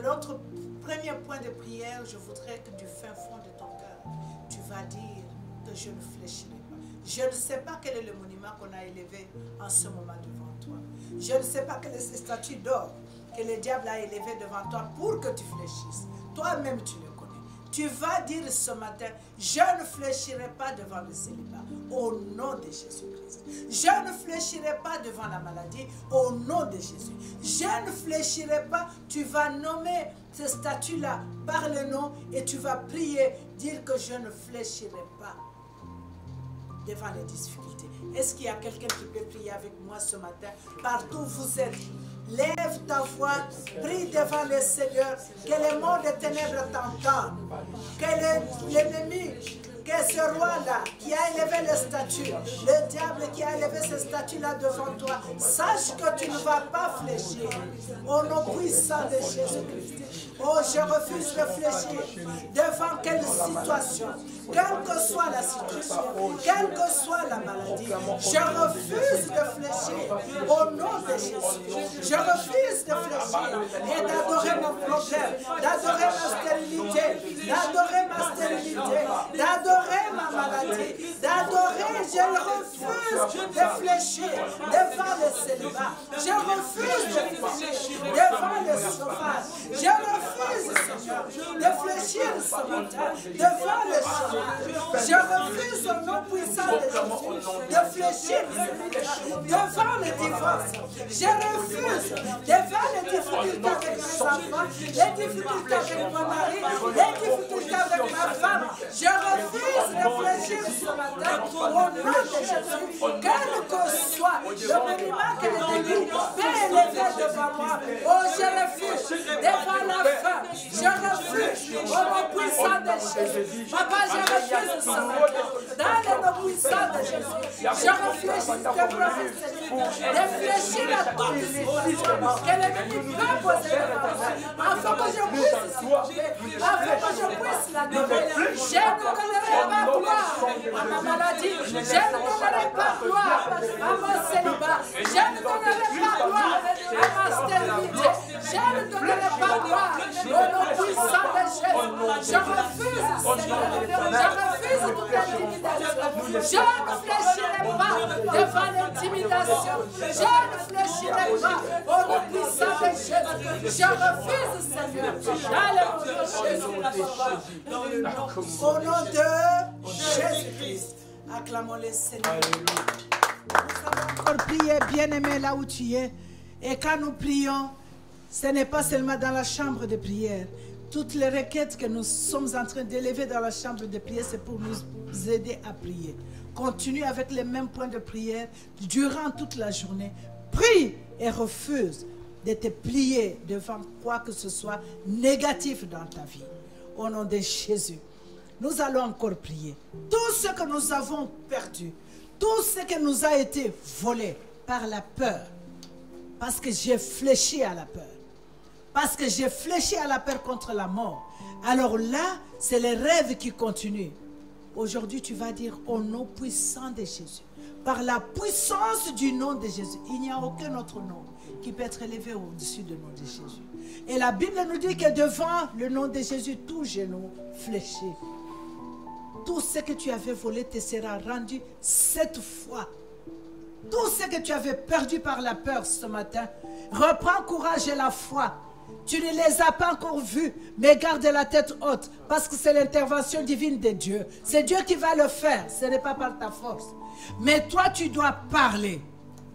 Notre premier point de prière, je voudrais que du fin fond de ton cœur, tu vas dire que je ne fléchirai pas. Je ne sais pas quel est le monument qu'on a élevé en ce moment devant toi. Je ne sais pas quelle est cette statue d'or que le diable a élevé devant toi pour que tu fléchisses. Toi-même, tu le connais. Tu vas dire ce matin, je ne fléchirai pas devant le célibat, au nom de Jésus-Christ. Je ne fléchirai pas devant la maladie, au nom de Jésus. Je ne fléchirai pas, tu vas nommer ce statut-là par le nom et tu vas prier, dire que je ne fléchirai pas devant les difficultés. Est-ce qu'il y a quelqu'un qui peut prier avec moi ce matin? Partout où vous êtes, lève ta voix, prie devant le Seigneur, que le monde des ténèbres t'entende, que l'ennemi, que ce roi-là qui a élevé les statues, le diable qui a élevé ces statues-là devant toi, sache que tu ne vas pas fléchir. Au nom puissant de Jésus-Christ. Oh, je refuse de fléchir devant quelle situation, quelle que soit la situation, quelle que soit la maladie. Je refuse de fléchir au nom de Jésus. Je refuse de fléchir et d'adorer mon problème, d'adorer ma stérilité, d'adorer ma stérilité, d'adorer ma maladie, d'adorer. Je refuse de fléchir devant le célibat. Je refuse de fléchir devant le chauffage. Je refuse, Seigneur, de fléchir ce matin devant le chômage. Je refuse au nom puissant de Jésus de fléchir devant le divorce. Je refuse devant les difficultés avec mes enfants, les difficultés avec mon mari, les difficultés avec ma femme. Je refuse de fléchir ce matin au nom de Jésus. Quel que soit le monument que l'ennemi peut élever devant moi, oh, je refuse devant la faim. Je refuse au nom puissant de Jésus. Papa, je refuse ce matin dans le nom puissant de Jésus. Je refuse de fléchir à toute situation que l'ennemi peut poser devant moi, afin que je puisse s'y afin que je puisse la donner. Je ne donnerai pas gloire à ma maladie. Je ne donnerai pas gloire à mon célibat. Je ne donnerai pas gloire à ma stérilité. Je ne donnerai pas gloire au nom puissant de Jésus. Je refuse, Seigneur. Je refuse toute intimidation. Je ne fléchirai pas devant l'intimidation. Je ne fléchirai pas au nom puissant de Jésus. Je refuse, Seigneur. Dans le nom de Jésus. Au nom de Jésus-Christ. Acclamons le Seigneur. Nous allons encore prier, bien-aimé, là où tu es. Et quand nous prions, ce n'est pas seulement dans la chambre de prière. Toutes les requêtes que nous sommes en train d'élever dans la chambre de prière, c'est pour nous aider à prier. Continue avec les mêmes points de prière durant toute la journée. Prie et refuse de te plier devant quoi que ce soit négatif dans ta vie. Au nom de Jésus, nous allons encore prier. Tout ce que nous avons perdu, tout ce qui nous a été volé par la peur, parce que j'ai fléchi à la peur, parce que j'ai fléchi à la peur contre la mort. Alors là, c'est les rêves qui continuent. Aujourd'hui, tu vas dire au nom puissant de Jésus, par la puissance du nom de Jésus, il n'y a aucun autre nom qui peut être élevé au-dessus du nom de Jésus. Et la Bible nous dit que devant le nom de Jésus, tout genou fléchit. Tout ce que tu avais volé te sera rendu 7 fois. Tout ce que tu avais perdu par la peur ce matin, reprends courage et la foi. Tu ne les as pas encore vus, mais garde la tête haute, parce que c'est l'intervention divine de Dieu. C'est Dieu qui va le faire, ce n'est pas par ta force. Mais toi, tu dois parler.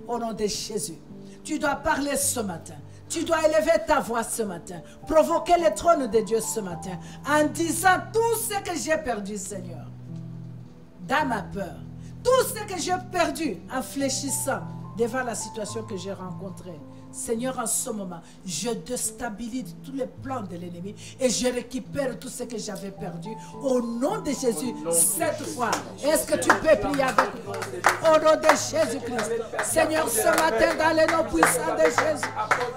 au nom de Jésus. Tu dois parler ce matin. Tu dois élever ta voix ce matin. Provoquer le trône de Dieu ce matin. En disant tout ce que j'ai perdu, Seigneur. Dans ma peur. Tout ce que j'ai perdu en fléchissant devant la situation que j'ai rencontrée. Seigneur, en ce moment, je déstabilise tous les plans de l'ennemi et je récupère tout ce que j'avais perdu. Au nom de Jésus, cette fois, est-ce que tu peux prier avec moi? Au nom de Jésus-Christ. Seigneur, ce matin, dans le nom puissant de Jésus,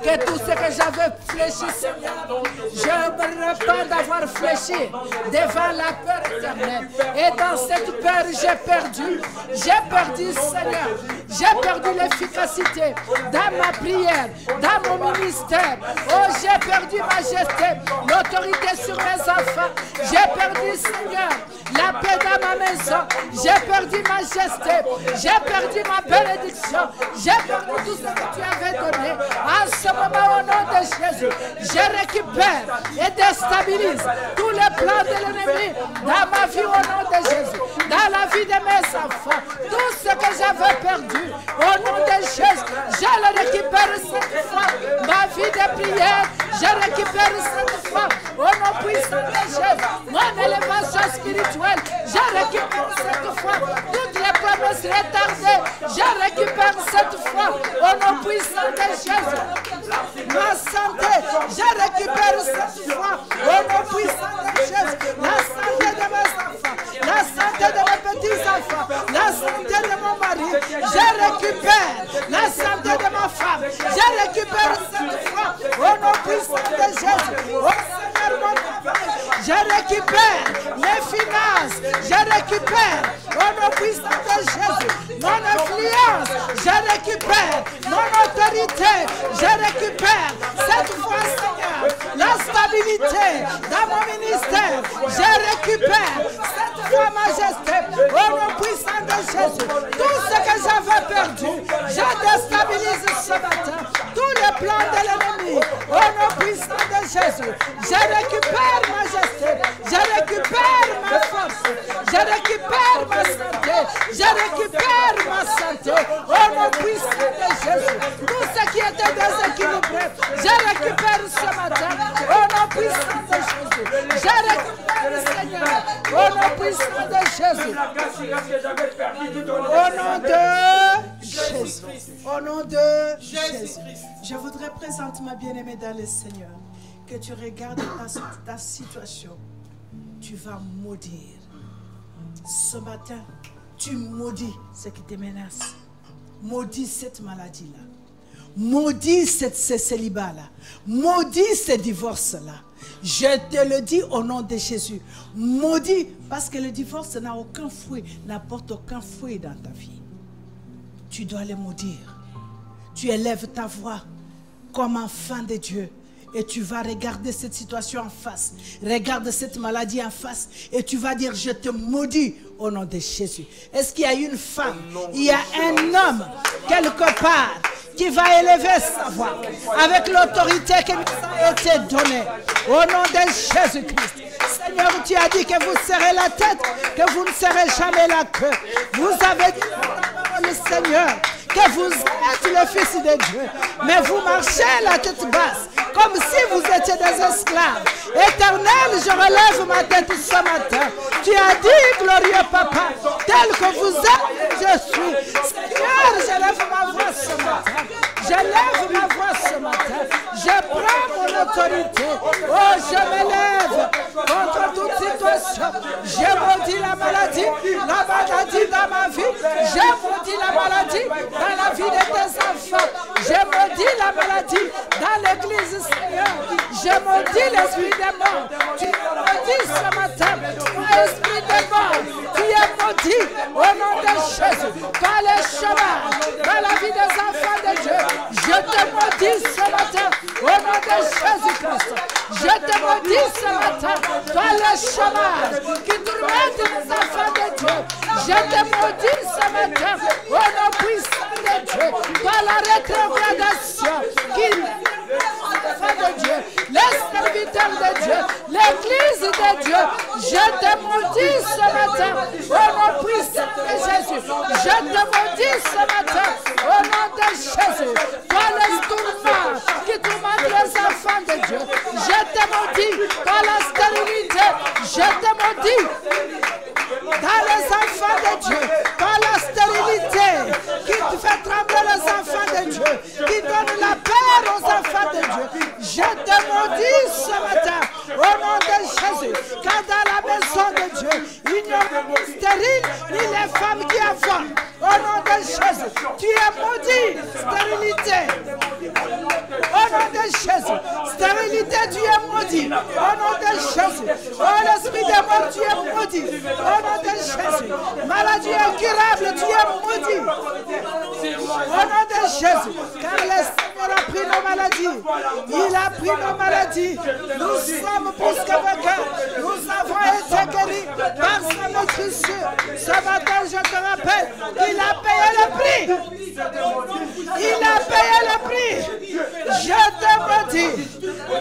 que tout ce que j'avais fléchi, Seigneur, je me repens d'avoir fléchi devant la peur éternelle. Et dans cette peur, j'ai perdu, Seigneur, j'ai perdu l'efficacité dans ma prière, dans mon ministère. Oh, j'ai perdu majesté, l'autorité sur mes enfants. J'ai perdu, Seigneur, la paix dans ma maison. J'ai perdu majesté, j'ai perdu ma bénédiction. J'ai perdu tout ce que tu avais donné. En ce moment, au nom de Jésus, je récupère et déstabilise tous les plans de l'ennemi dans ma vie au nom de Jésus, dans la vie de mes enfants. Tout ce que j'avais perdu, au nom de Jésus, je le récupère cette fois. Ma vie de prière, je récupère cette fois. Au nom puissant de Jésus, mon élévation spirituelle, je récupère cette fois. Toutes les promesses retardées, je récupère cette fois. Au nom puissant de Jésus, ma santé, je récupère cette fois. Au nom puissant de Jésus, la santé de mes enfants, la santé de mes petits-enfants, la santé de mon mari, je récupère la santé de ma femme, je récupère cette fois. Au nom puissant de Jésus, au Seigneur mon travail, je récupère les finances, je récupère au nom puissant de Jésus mon influence, je récupère mon autorité, je récupère cette fois, Seigneur, la stabilité dans mon ministère, je récupère cette fois, majesté, au nom puissant de Jésus. Tout ce que j'avais perdu, je déstabilise ce matin tous les plans de l'ennemi, au nom puissant de Jésus. Je récupère majesté, je récupère ma force, je récupère ma santé, je récupère ma santé, au nom puissant de Jésus. Tout ce qui était déséquilibré, je récupère ce matin, au nom puissant de Jésus. Je récupère, Seigneur, au nom puissant de Jésus. Au nom de Jésus. Au nom de Jésus. Je voudrais présenter ma bien-aimée dans le Seigneur, que tu regardes ta situation. Tu vas maudire. Ce matin, tu maudis ce qui te menace. Maudis cette maladie-là. Maudis ce célibat-là. Maudis ce divorce-là. Je te le dis au nom de Jésus. Maudit, parce que le divorce n'a aucun fruit, n'apporte aucun fruit dans ta vie. Tu dois le maudire. Tu élèves ta voix comme enfant de Dieu. Et tu vas regarder cette situation en face. Regarde cette maladie en face. Et tu vas dire, je te maudis au nom de Jésus. Est-ce qu'il y a une femme, il y a un homme quelque part qui va élever sa voix avec l'autorité qui nous a été donnée au nom de Jésus-Christ? Seigneur, tu as dit que vous serez la tête, que vous ne serez jamais la queue. Vous avez dit dans le Seigneur que vous êtes le Fils de Dieu, mais vous marchez la tête basse, comme si vous étiez des esclaves. Éternel, je relève ma tête ce matin. Tu as dit, glorieux Papa, tel que vous êtes, je suis. Seigneur, je lève ma voix ce matin. Je lève ma voix ce matin. Je prends mon autorité. Oh, je me lève contre toute situation. Je maudis la maladie dans ma vie. Je maudis la maladie dans la vie de tes enfants. Je maudis la maladie dans l'église, Seigneur. Je maudis l'esprit des morts. Tu maudis ce matin. Esprit des morts, tu es maudit au nom de Jésus. Par les chemins, dans la vie des enfants de Dieu. Je te maudis ce matin au nom de Jésus-Christ. Je te maudis ce matin par les chemins qui tourmentent les enfants de Dieu. Je te maudis ce matin au nom puissant de de Dieu, par la rétrogradation, qu'il de Dieu, les serviteurs de Dieu, l'église de Dieu, je te maudis ce matin au nom puissant de Jésus. Je te maudis ce matin au nom de Jésus. Toi les tourments qui tourmentent les enfants de Dieu, je te maudis par la stérilité, je te maudis dans les enfants de Dieu, par la stérilité qui fait trembler les enfants de Dieu, qui donne la peur aux enfants de Dieu. Je te maudis ce matin au nom de Jésus, car dans la maison de Dieu, il n'y a pas de stérile ni les femmes qui avortent. Au nom de Jésus, tu es maudit, stérilité. Au nom de Jésus, stérilité, tu es maudit. Au nom de Jésus, oh l'esprit des morts, tu es maudit. Au nom de Jésus, maladie incurable, tu es maudit. Au nom de Jésus, car le Seigneur a pris nos maladies. Il a pris nos maladies. Nous sommes plus que vainqueurs. Nous avons été guéris par sa maîtrisure. Ce matin, je te rappelle qu'il a payé le prix. Il a payé le prix. Je te maudis.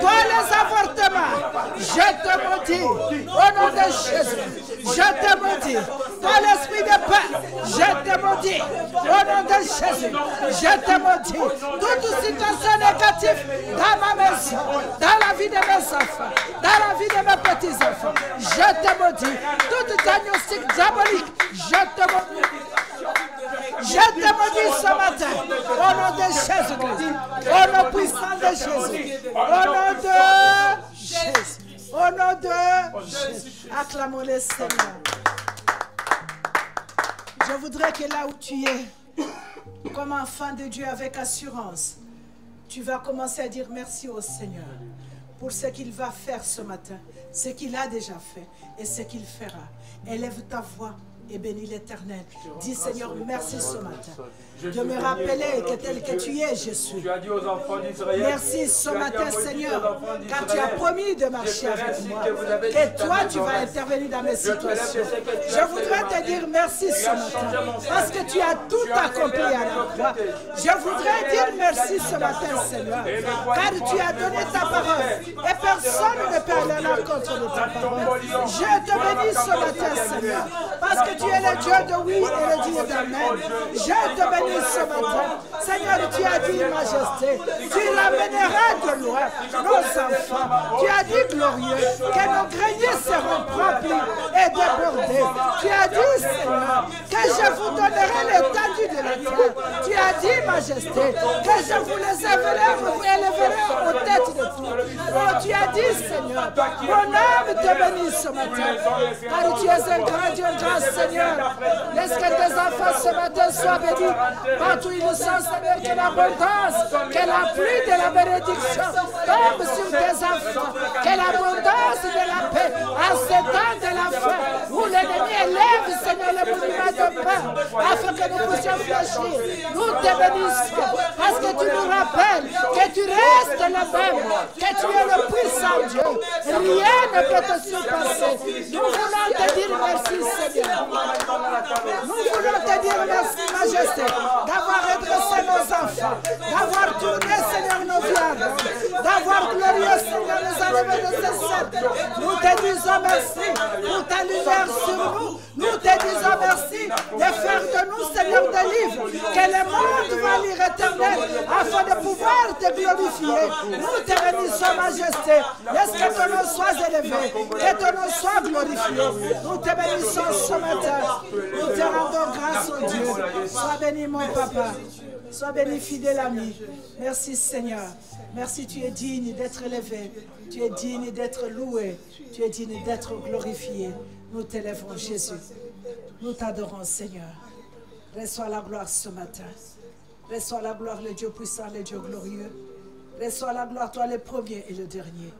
Toi les avortements, je te maudis. Au nom de Jésus, je te maudis. Toi l'esprit de paix, je te maudis. Au nom de Jésus, je te maudis. Toute situation négative dans ma maison, dans la vie de mes enfants, dans la vie de mes petits-enfants, je te maudis. Toute diagnostic diabolique, je te maudis. Je te maudis ce matin, au nom de Jésus-Christ, au nom puissant de Jésus, au nom de Jésus, au nom de Jésus. Acclamons le Seigneur. Je voudrais que là où tu es, comme enfant de Dieu avec assurance, tu vas commencer à dire merci au Seigneur pour ce qu'il va faire ce matin, ce qu'il a déjà fait et ce qu'il fera. Élève ta voix et bénis l'Éternel. Dis Seigneur, merci ce matin de me rappeler que tel que tu es, je suis. Merci ce matin Seigneur, car tu as promis de marcher avec moi, que toi tu vas intervenir dans mes situations. Je voudrais te dire merci ce matin, parce que tu as tout accompli à la croix. Je voudrais dire merci ce matin Seigneur, car tu as donné ta parole, et personne ne peut aller à l'encontre de ta parole. Je te bénis ce matin Seigneur, parce que tu es le Dieu de oui et le Dieu d'amen. Je te bénis ce matin. Seigneur, tu as dit majesté, tu ramèneras de loin nos enfants. Tu as dit glorieux que nos greniers seront remplis et débordés. Tu as dit Seigneur que je vous donnerai l'étendue de la terre. Tu as dit majesté que je vous les élèverai aux têtes de tout. Oh, tu as dit Seigneur, mon âme te bénit ce matin, car tu es un grand Dieu, grand Seigneur. Laisse que tes enfants ce matin soient bénis. Partout ils sont, Seigneur, que l'abondance, que la pluie de la bénédiction tombe sur tes enfants. Que l'abondance de la paix en ce temps de la fin, où l'ennemi élève, Seigneur, le monument de paix, afin que nous puissions fléchir. Nous te bénissons, parce que tu nous rappelles que tu restes le même, que tu es le puissant Dieu. Rien ne peut te surpasser. Nous voulons te dire merci, Seigneur. Nous voulons te dire merci, majesté, d'avoir redressé nos enfants, d'avoir tourné, Seigneur, nos vies, d'avoir glorieux, Seigneur, les enlevés de ces cercles. Nous te disons merci pour ta lumière sur nous. Nous te disons merci de faire de nous, Seigneur, des livres, que le monde va lire éternel, afin de pouvoir te glorifier. Nous te bénissons, majesté. Laisse que ton nom soit élevé, que ton nom soit glorifié. Nous te bénissons ce matin. Nous te rendons grâce au Dieu. Sois béni, mon papa. Sois béni, fidèle ami. Merci, Seigneur. Merci, tu es digne d'être élevé. Tu es digne d'être loué. Tu es digne d'être glorifié. Nous t'élèverons, Jésus. Nous t'adorons, Seigneur. Reçois la gloire ce matin. Reçois la gloire, le Dieu puissant, le Dieu glorieux. Reçois la gloire, toi le premier et le dernier.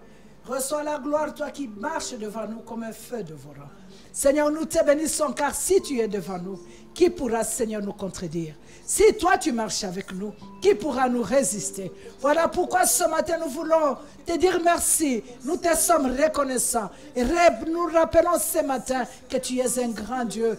Reçois la gloire, toi qui marches devant nous comme un feu dévorant. Seigneur, nous te bénissons, car si tu es devant nous, qui pourra, Seigneur, nous contredire? Si toi tu marches avec nous, qui pourra nous résister? Voilà pourquoi ce matin nous voulons te dire merci. Nous te sommes reconnaissants. Et nous rappelons ce matin que tu es un grand Dieu.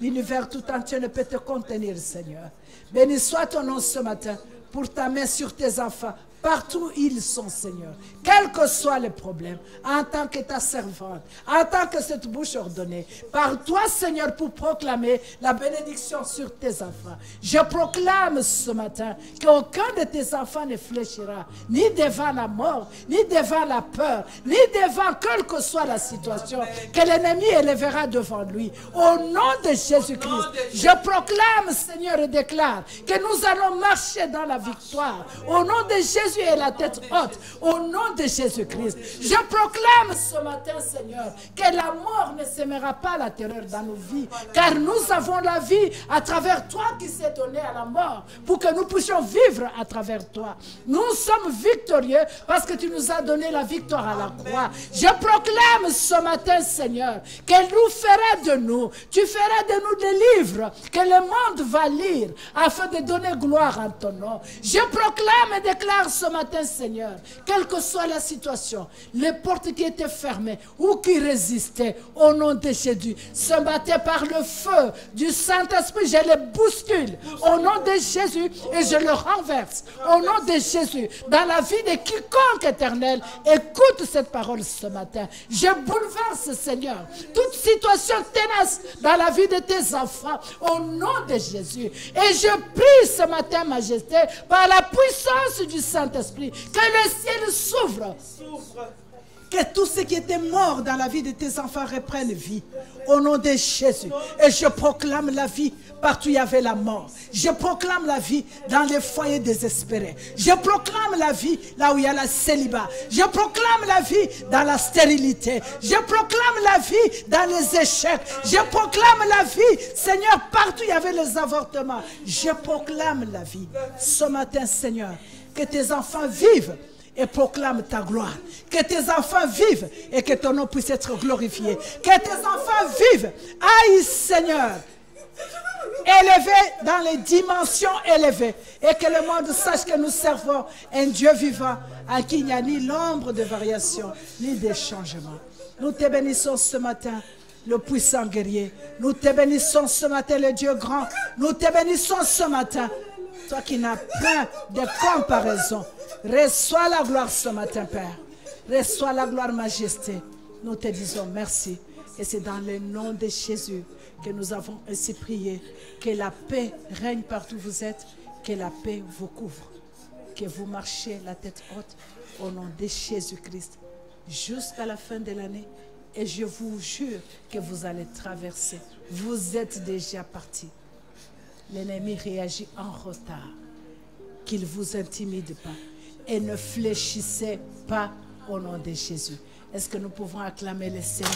L'univers tout entier ne peut te contenir, Seigneur. Béni soit ton nom ce matin pour ta main sur tes enfants. Partout où ils sont, Seigneur, quels que soient les problèmes, en tant que ta servante, en tant que cette bouche ordonnée, par toi, Seigneur, pour proclamer la bénédiction sur tes enfants. Je proclame ce matin qu'aucun de tes enfants ne fléchira, ni devant la mort, ni devant la peur, ni devant quelle que soit la situation, que l'ennemi élèvera devant lui. Au nom de Jésus-Christ, je proclame, Seigneur, et déclare que nous allons marcher dans la victoire. Au nom de Jésus est la tête haute, au nom de Jésus-Christ. Je proclame ce matin, Seigneur, que la mort ne sèmera pas la terreur dans nos vies, car nous avons la vie à travers toi qui s'est donné à la mort, pour que nous puissions vivre à travers toi. Nous sommes victorieux parce que tu nous as donné la victoire à la croix. Je proclame ce matin, Seigneur, que nous feras de nous, tu feras de nous des livres que le monde va lire afin de donner gloire en ton nom. Je proclame et déclare ce matin, Seigneur, quelle que soit la situation, les portes qui étaient fermées ou qui résistaient, au nom de Jésus, ce matin par le feu du Saint-Esprit, je les bouscule au nom de Jésus et je le renverse au nom de Jésus dans la vie de quiconque éternel. Écoute cette parole ce matin. Je bouleverse, Seigneur, toute situation tenace dans la vie de tes enfants au nom de Jésus. Et je prie ce matin, Majesté, par la puissance du Saint-Esprit, que le ciel s'ouvre. Que tout ce qui était mort dans la vie de tes enfants reprenne vie. Au nom de Jésus. Et je proclame la vie partout où il y avait la mort. Je proclame la vie dans les foyers désespérés. Je proclame la vie là où il y a la célibat. Je proclame la vie dans la stérilité. Je proclame la vie dans les échecs. Je proclame la vie, Seigneur, partout où il y avait les avortements. Je proclame la vie. Ce matin, Seigneur, que tes enfants vivent et proclame ta gloire. Que tes enfants vivent et que ton nom puisse être glorifié. Que tes enfants vivent, aïe Seigneur, élevés dans les dimensions élevées. Et que le monde sache que nous servons un Dieu vivant à qui il n'y a ni l'ombre de variation, ni de changement. Nous te bénissons ce matin, le puissant guerrier. Nous te bénissons ce matin, le Dieu grand. Nous te bénissons ce matin, toi qui n'as pas de comparaison. Reçois la gloire ce matin, Père. Reçois la gloire, Majesté. Nous te disons merci. Et c'est dans le nom de Jésus que nous avons ainsi prié. Que la paix règne partout où vous êtes. Que la paix vous couvre. Que vous marchiez la tête haute au nom de Jésus-Christ jusqu'à la fin de l'année. Et je vous jure que vous allez traverser. Vous êtes déjà partis. L'ennemi réagit en retard. Qu'il ne vous intimide pas. Et ne fléchissez pas au nom de Jésus. Est-ce que nous pouvons acclamer le Seigneur?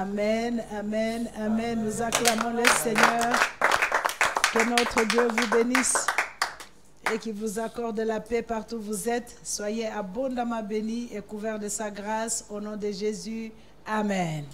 Amen, amen, amen. Nous acclamons le Seigneur. Que notre Dieu vous bénisse et qu'il vous accorde la paix partout où vous êtes. Soyez abondamment bénis et couverts de sa grâce au nom de Jésus. Amen.